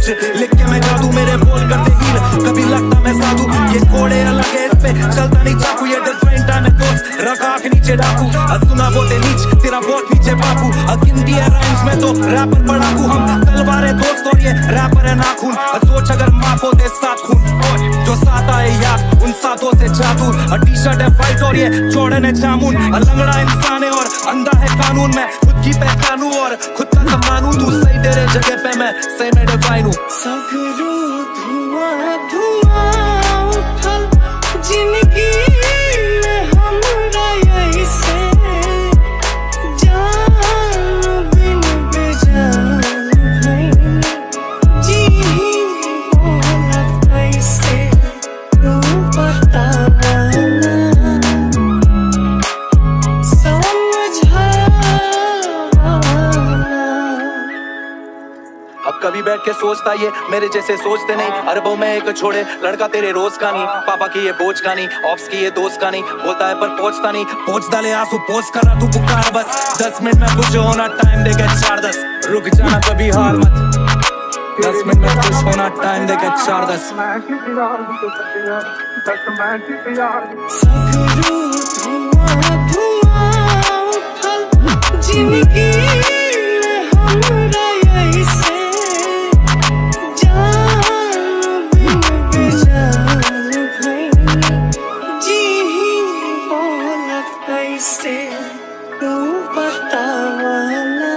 कुछ लिख के मैं जादू, मेरे बोल करते हील, कभी लगता मैं साधु। ये घोड़े अलग है, इस पे चलता नहीं चाकू, ये डिफरेंट है मैं दोस्त, रखा आँख नीचे डाकू। सुना बोते नीच, तेरा बहुत नीचे बापू। गिनती है राइम्स में तो रैपर पढ़ाकू, हम तलवारें दोस्त और ये रैपर है नाखून। सोच अगर माफ होते 7 खून, जो 7 आए याद उन 7 से जादू। टी शर्ट है वाइट और ये जॉर्डन है जामुन। लंगड़ा इंसान है और अंधा है कानून, मैं खुद की पहचानू और खुद का सम्मान हूँ। तू सही तेरे जगह पे, मैं सही में डिवाइन हूँ। सगरो धुआं धुआं उठल जिंदगी में हमरा ऐसे, जान बिन बेजान भइल जी बोलत कैसे, तू बतावा अब कभी बैठ के सोचता ये मेरे जैसे सोचते नहीं। अरबों में एक छोड़े लड़का तेरे रोज का नहीं, पापा की ये बोझ का नहीं, ऑप्स की ये दोस्त का नहीं। बोलता है पर पहुंचता नहीं, पहुंच डाले आंसू पोस्ट कर रहा तू पुकार बस। 10 मिनट में खुश होना, टाइम देके 4-10, रुक जाना कभी हार मत। 10 मिनट में खुश होना, टाइम देके 4-10। सगरो धुआं धुआं उठल जिंदगी में हमरा ऐसे, जान बिन बेजान भइल जी बोलत कैसे, तू बतावा ना।